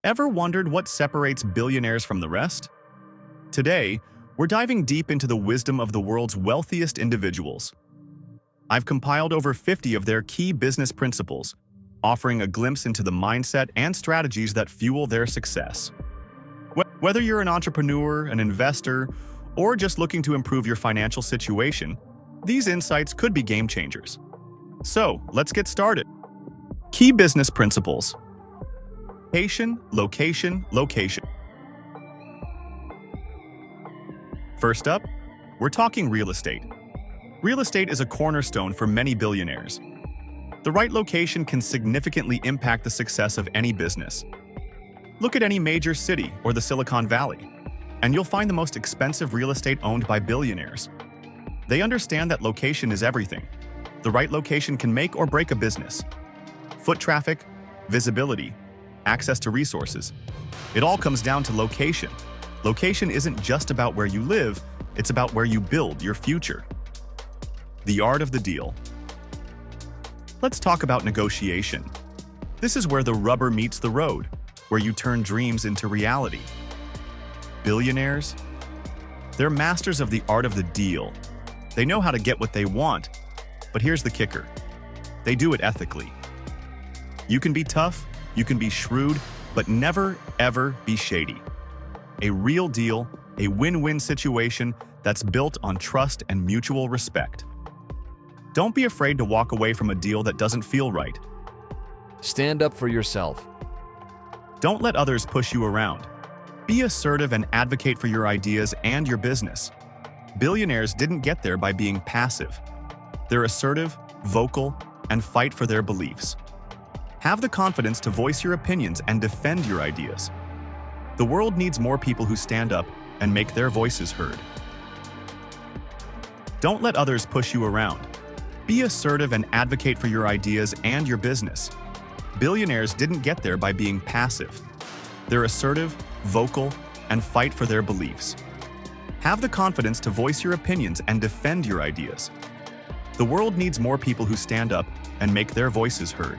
Ever wondered what separates billionaires from the rest? Today, we're diving deep into the wisdom of the world's wealthiest individuals. I've compiled over 50 of their key business principles, offering a glimpse into the mindset and strategies that fuel their success. Whether you're an entrepreneur, an investor, or just looking to improve your financial situation, these insights could be game changers. So, let's get started. Key business principles. Location, location, location. First up, we're talking real estate. Real estate is a cornerstone for many billionaires. The right location can significantly impact the success of any business. Look at any major city or the Silicon Valley, and you'll find the most expensive real estate owned by billionaires. They understand that location is everything. The right location can make or break a business. Foot traffic, visibility, access to resources. It all comes down to location. Location isn't just about where you live, it's about where you build your future. The art of the deal. Let's talk about negotiation. This is where the rubber meets the road, where you turn dreams into reality. Billionaires? They're masters of the art of the deal. They know how to get what they want, but here's the kicker. They do it ethically. You can be tough, you can be shrewd, but never, ever be shady. A real deal, a win-win situation that's built on trust and mutual respect. Don't be afraid to walk away from a deal that doesn't feel right. Stand up for yourself. Don't let others push you around. Be assertive and advocate for your ideas and your business. Billionaires didn't get there by being passive. They're assertive, vocal, and fight for their beliefs. Have the confidence to voice your opinions and defend your ideas. The world needs more people who stand up and make their voices heard. Don't let others push you around. Be assertive and advocate for your ideas and your business. Billionaires didn't get there by being passive. They're assertive, vocal, and fight for their beliefs. Have the confidence to voice your opinions and defend your ideas. The world needs more people who stand up and make their voices heard.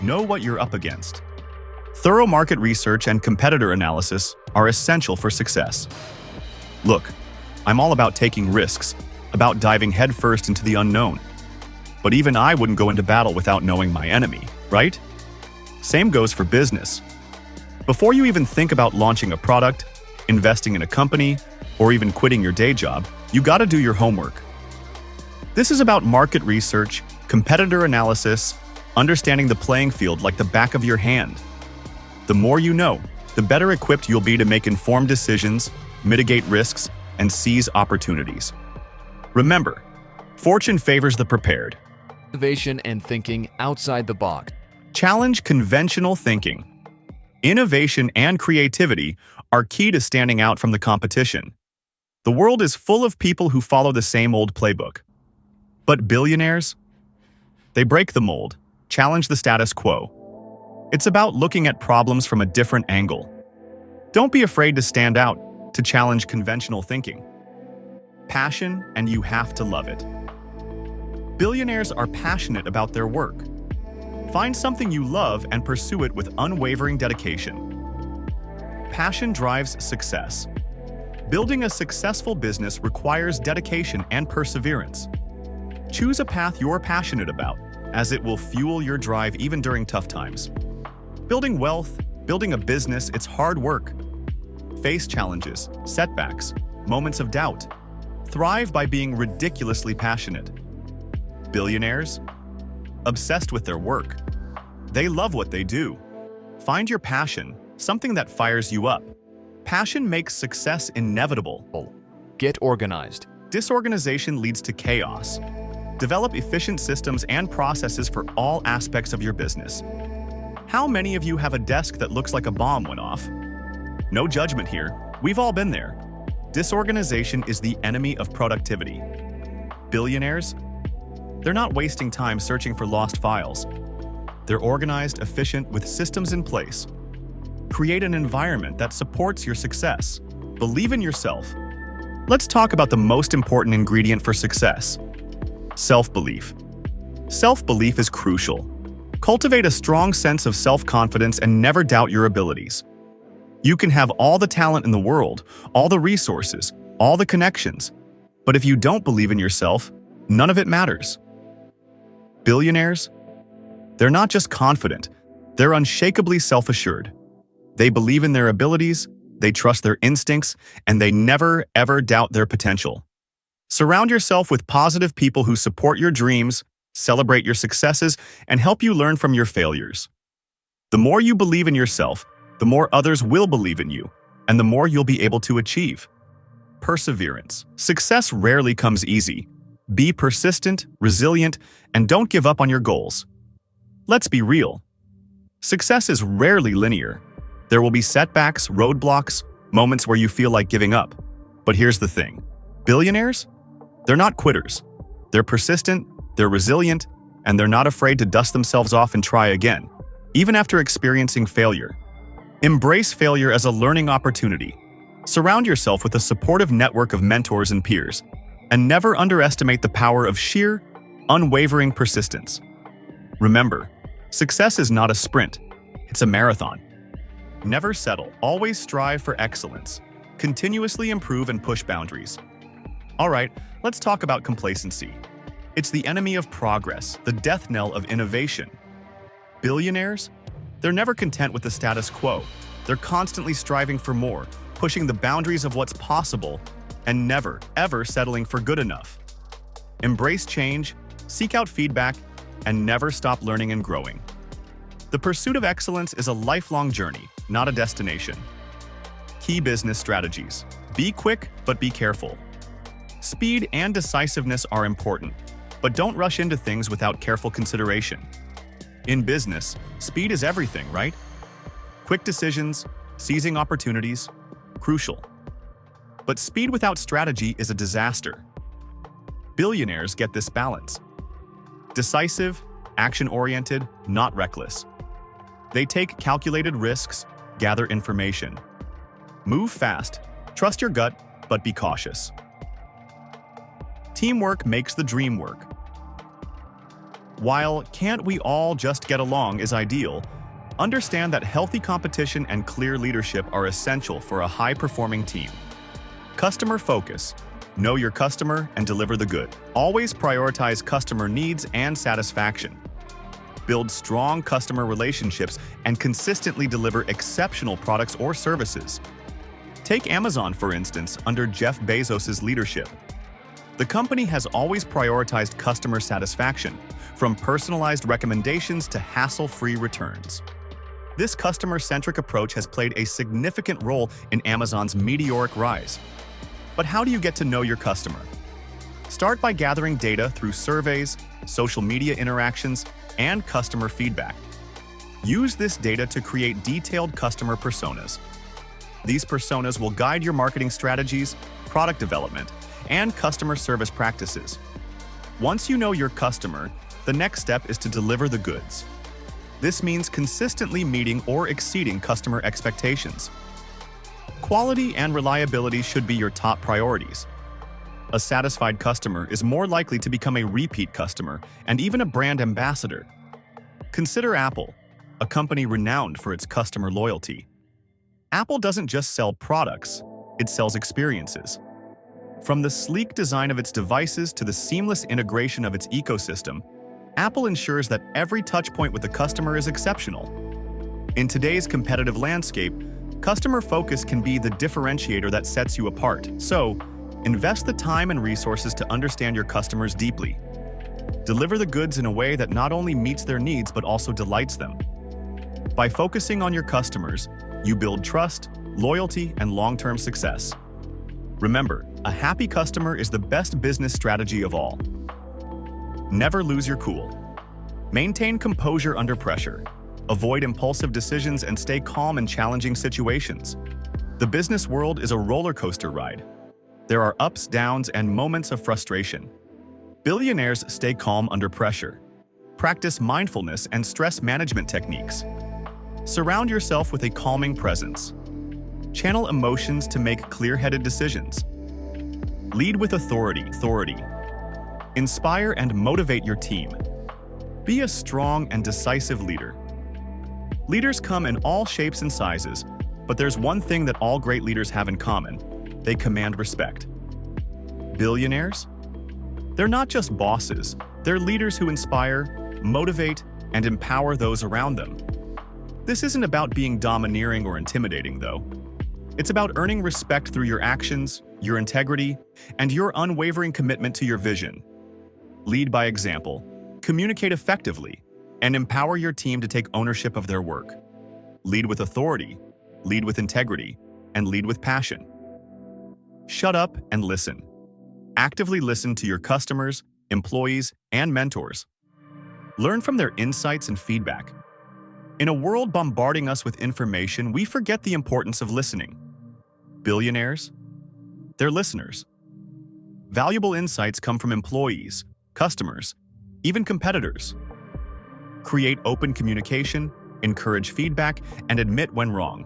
Know what you're up against. Thorough market research and competitor analysis are essential for success. Look, I'm all about taking risks, about diving headfirst into the unknown. But even I wouldn't go into battle without knowing my enemy, right? Same goes for business. Before you even think about launching a product, investing in a company, or even quitting your day job, you gotta do your homework. This is about market research, competitor analysis, understanding the playing field like the back of your hand. The more you know, the better equipped you'll be to make informed decisions, mitigate risks, and seize opportunities. Remember, fortune favors the prepared. Innovation and thinking outside the box. Challenge conventional thinking. Innovation and creativity are key to standing out from the competition. The world is full of people who follow the same old playbook. But billionaires? They break the mold, challenge the status quo. It's about looking at problems from a different angle. Don't be afraid to stand out, to challenge conventional thinking. Passion, and you have to love it. Billionaires are passionate about their work. Find something you love and pursue it with unwavering dedication. Passion drives success. Building a successful business requires dedication and perseverance. Choose a path you're passionate about, as it will fuel your drive even during tough times. Building wealth, building a business, it's hard work. Face challenges, setbacks, moments of doubt. Thrive by being ridiculously passionate. Billionaires? Obsessed with their work. They love what they do. Find your passion, something that fires you up. Passion makes success inevitable. Get organized. Disorganization leads to chaos. Develop efficient systems and processes for all aspects of your business. How many of you have a desk that looks like a bomb went off? No judgment here. We've all been there. Disorganization is the enemy of productivity. Billionaires? They're not wasting time searching for lost files. They're organized, efficient, with systems in place. Create an environment that supports your success. Believe in yourself. Let's talk about the most important ingredient for success: self-belief. Self-belief is crucial. Cultivate a strong sense of self-confidence and never doubt your abilities. You can have all the talent in the world, all the resources, all the connections, but if you don't believe in yourself, none of it matters. Billionaires? They're not just confident, they're unshakably self-assured. They believe in their abilities, they trust their instincts, and they never, ever doubt their potential. Surround yourself with positive people who support your dreams, celebrate your successes, and help you learn from your failures. The more you believe in yourself, the more others will believe in you, and the more you'll be able to achieve. Perseverance. Success rarely comes easy. Be persistent, resilient, and don't give up on your goals. Let's be real. Success is rarely linear. There will be setbacks, roadblocks, moments where you feel like giving up. But here's the thing. Billionaires? They're not quitters. They're persistent, they're resilient, and they're not afraid to dust themselves off and try again, even after experiencing failure. Embrace failure as a learning opportunity. Surround yourself with a supportive network of mentors and peers, and never underestimate the power of sheer, unwavering persistence. Remember, success is not a sprint, it's a marathon. Never settle, always strive for excellence. Continuously improve and push boundaries. All right, let's talk about complacency. It's the enemy of progress, the death knell of innovation. Billionaires? They're never content with the status quo. They're constantly striving for more, pushing the boundaries of what's possible, and never, ever settling for good enough. Embrace change, seek out feedback, and never stop learning and growing. The pursuit of excellence is a lifelong journey, not a destination. Key business strategies. Be quick, but be careful. Speed and decisiveness are important, but don't rush into things without careful consideration. In business, speed is everything, right? Quick decisions, seizing opportunities, crucial. But speed without strategy is a disaster. Billionaires get this balance. Decisive, action-oriented, not reckless. They take calculated risks, gather information. Move fast, trust your gut, but be cautious. Teamwork makes the dream work. While "can't we all just get along" is ideal, understand that healthy competition and clear leadership are essential for a high-performing team. Customer focus. Know your customer and deliver the good. Always prioritize customer needs and satisfaction. Build strong customer relationships and consistently deliver exceptional products or services. Take Amazon, for instance, under Jeff Bezos' leadership. The company has always prioritized customer satisfaction, from personalized recommendations to hassle-free returns. This customer-centric approach has played a significant role in Amazon's meteoric rise. But how do you get to know your customer? Start by gathering data through surveys, social media interactions, and customer feedback. Use this data to create detailed customer personas. These personas will guide your marketing strategies, product development, and customer service practices. Once you know your customer, the next step is to deliver the goods. This means consistently meeting or exceeding customer expectations. Quality and reliability should be your top priorities. A satisfied customer is more likely to become a repeat customer and even a brand ambassador. Consider Apple, a company renowned for its customer loyalty. Apple doesn't just sell products, it sells experiences. From the sleek design of its devices to the seamless integration of its ecosystem, Apple ensures that every touchpoint with the customer is exceptional. In today's competitive landscape, customer focus can be the differentiator that sets you apart. So, invest the time and resources to understand your customers deeply. Deliver the goods in a way that not only meets their needs but also delights them. By focusing on your customers, you build trust, loyalty, and long-term success. Remember, a happy customer is the best business strategy of all. Never lose your cool. Maintain composure under pressure. Avoid impulsive decisions and stay calm in challenging situations. The business world is a roller coaster ride. There are ups, downs, and moments of frustration. Billionaires stay calm under pressure. Practice mindfulness and stress management techniques. Surround yourself with a calming presence. Channel emotions to make clear-headed decisions. Lead with authority. Inspire and motivate your team. Be a strong and decisive leader. Leaders come in all shapes and sizes, but there's one thing that all great leaders have in common. They command respect. Billionaires? They're not just bosses, they're leaders who inspire, motivate, and empower those around them. This isn't about being domineering or intimidating, though. It's about earning respect through your actions, your integrity, and your unwavering commitment to your vision. Lead by example, communicate effectively, and empower your team to take ownership of their work. Lead with authority, lead with integrity, and lead with passion. Shut up and listen. Actively listen to your customers, employees, and mentors. Learn from their insights and feedback. In a world bombarding us with information, we forget the importance of listening. Billionaires? They're listeners. Valuable insights come from employees, customers, even competitors. Create open communication, encourage feedback, and admit when wrong.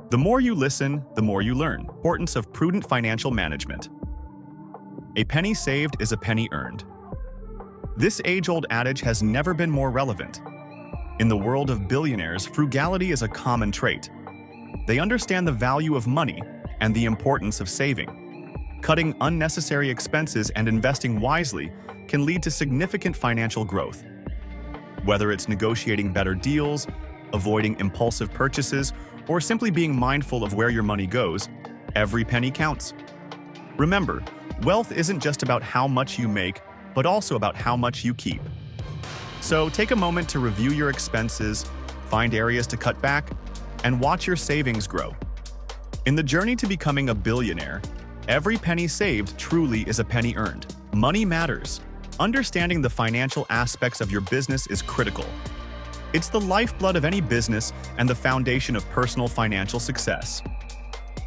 The more you listen, the more you learn. Importance of prudent financial management. A penny saved is a penny earned. This age-old adage has never been more relevant. In the world of billionaires, frugality is a common trait. They understand the value of money and the importance of saving. Cutting unnecessary expenses and investing wisely can lead to significant financial growth. Whether it's negotiating better deals, avoiding impulsive purchases, or simply being mindful of where your money goes, every penny counts. Remember, wealth isn't just about how much you make, but also about how much you keep. So take a moment to review your expenses, find areas to cut back, and watch your savings grow. In the journey to becoming a billionaire, every penny saved truly is a penny earned. Money matters. Understanding the financial aspects of your business is critical. It's the lifeblood of any business and the foundation of personal financial success.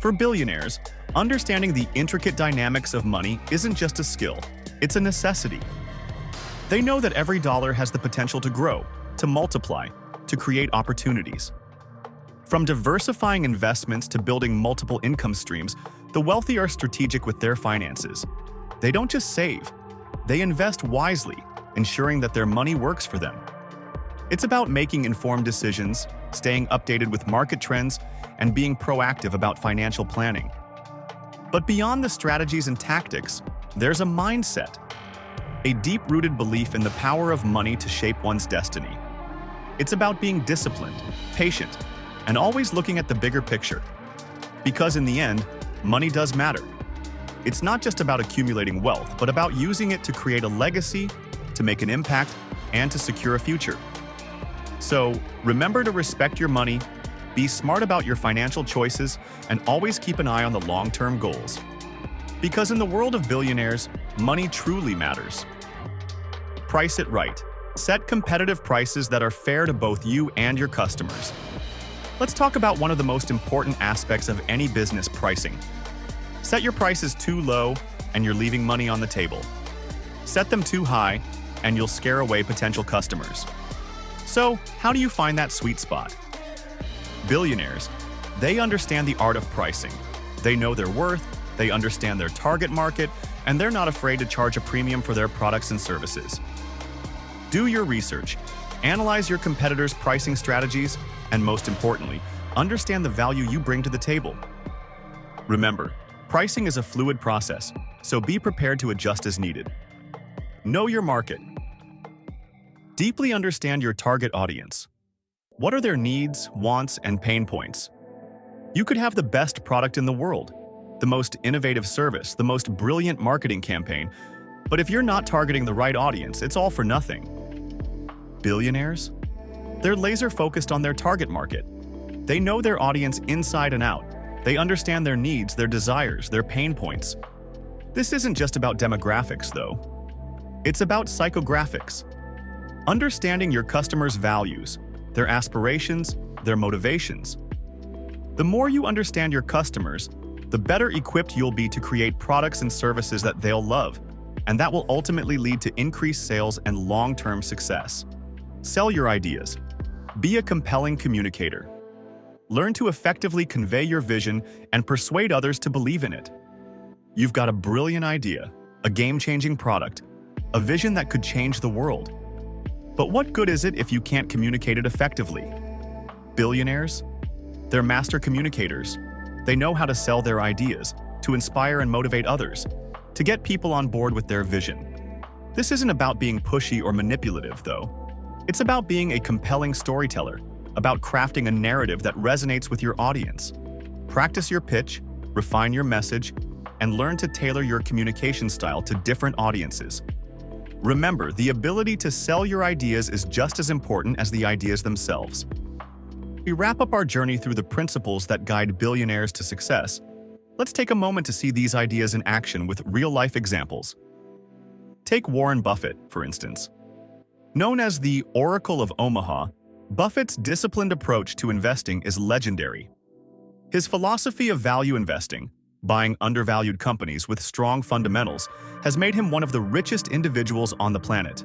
For billionaires, understanding the intricate dynamics of money isn't just a skill, it's a necessity. They know that every dollar has the potential to grow, to multiply, to create opportunities. From diversifying investments to building multiple income streams, the wealthy are strategic with their finances. They don't just save, they invest wisely, ensuring that their money works for them. It's about making informed decisions, staying updated with market trends, and being proactive about financial planning. But beyond the strategies and tactics, there's a mindset, a deep-rooted belief in the power of money to shape one's destiny. It's about being disciplined, patient, and always looking at the bigger picture. Because in the end, money does matter. It's not just about accumulating wealth, but about using it to create a legacy, to make an impact, and to secure a future. So, remember to respect your money, be smart about your financial choices, and always keep an eye on the long-term goals. Because in the world of billionaires, money truly matters. Price it right. Set competitive prices that are fair to both you and your customers. Let's talk about one of the most important aspects of any business: pricing. Set your prices too low, and you're leaving money on the table. Set them too high, and you'll scare away potential customers. So, how do you find that sweet spot? Billionaires, they understand the art of pricing. They know their worth, they understand their target market, and they're not afraid to charge a premium for their products and services. Do your research, analyze your competitors' pricing strategies, and most importantly, understand the value you bring to the table. Remember, pricing is a fluid process, so be prepared to adjust as needed. Know your market. Deeply understand your target audience. What are their needs, wants, and pain points? You could have the best product in the world, the most innovative service, the most brilliant marketing campaign, but if you're not targeting the right audience, it's all for nothing. Billionaires? They're laser-focused on their target market. They know their audience inside and out. They understand their needs, their desires, their pain points. This isn't just about demographics, though. It's about psychographics. Understanding your customers' values, their aspirations, their motivations. The more you understand your customers, the better equipped you'll be to create products and services that they'll love, and that will ultimately lead to increased sales and long-term success. Sell your ideas. Be a compelling communicator. Learn to effectively convey your vision and persuade others to believe in it. You've got a brilliant idea, a game-changing product, a vision that could change the world. But what good is it if you can't communicate it effectively? Billionaires? They're master communicators. They know how to sell their ideas, to inspire and motivate others, to get people on board with their vision. This isn't about being pushy or manipulative, though. It's about being a compelling storyteller, about crafting a narrative that resonates with your audience. Practice your pitch, refine your message, and learn to tailor your communication style to different audiences. Remember, the ability to sell your ideas is just as important as the ideas themselves. We wrap up our journey through the principles that guide billionaires to success. Let's take a moment to see these ideas in action with real-life examples. Take Warren Buffett, for instance. Known as the Oracle of Omaha, Buffett's disciplined approach to investing is legendary. His philosophy of value investing, buying undervalued companies with strong fundamentals, has made him one of the richest individuals on the planet.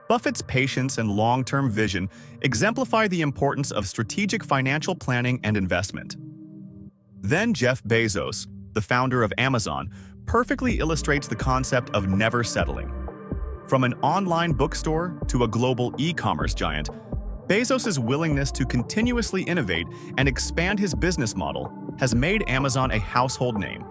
Buffett's patience and long-term vision exemplify the importance of strategic financial planning and investment. Then Jeff Bezos, the founder of Amazon, perfectly illustrates the concept of never settling. From an online bookstore to a global e-commerce giant, Bezos' willingness to continuously innovate and expand his business model has made Amazon a household name.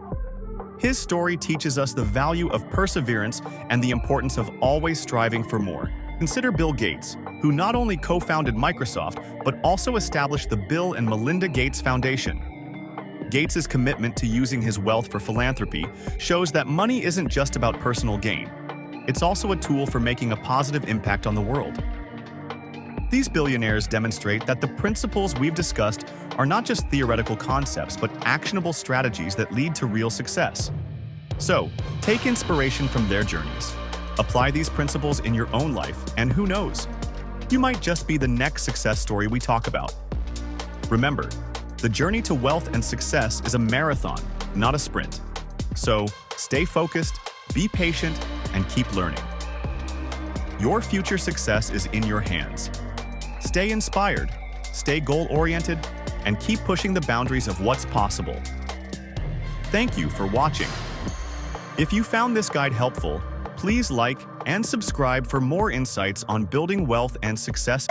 His story teaches us the value of perseverance and the importance of always striving for more. Consider Bill Gates, who not only co-founded Microsoft, but also established the Bill and Melinda Gates Foundation. Gates' commitment to using his wealth for philanthropy shows that money isn't just about personal gain. It's also a tool for making a positive impact on the world. These billionaires demonstrate that the principles we've discussed are not just theoretical concepts, but actionable strategies that lead to real success. So, take inspiration from their journeys. Apply these principles in your own life, and who knows? You might just be the next success story we talk about. Remember, the journey to wealth and success is a marathon, not a sprint. So, stay focused, be patient, and keep learning. Your future success is in your hands. Stay inspired, stay goal-oriented, and keep pushing the boundaries of what's possible. Thank you for watching. If you found this guide helpful, please like and subscribe for more insights on building wealth and success.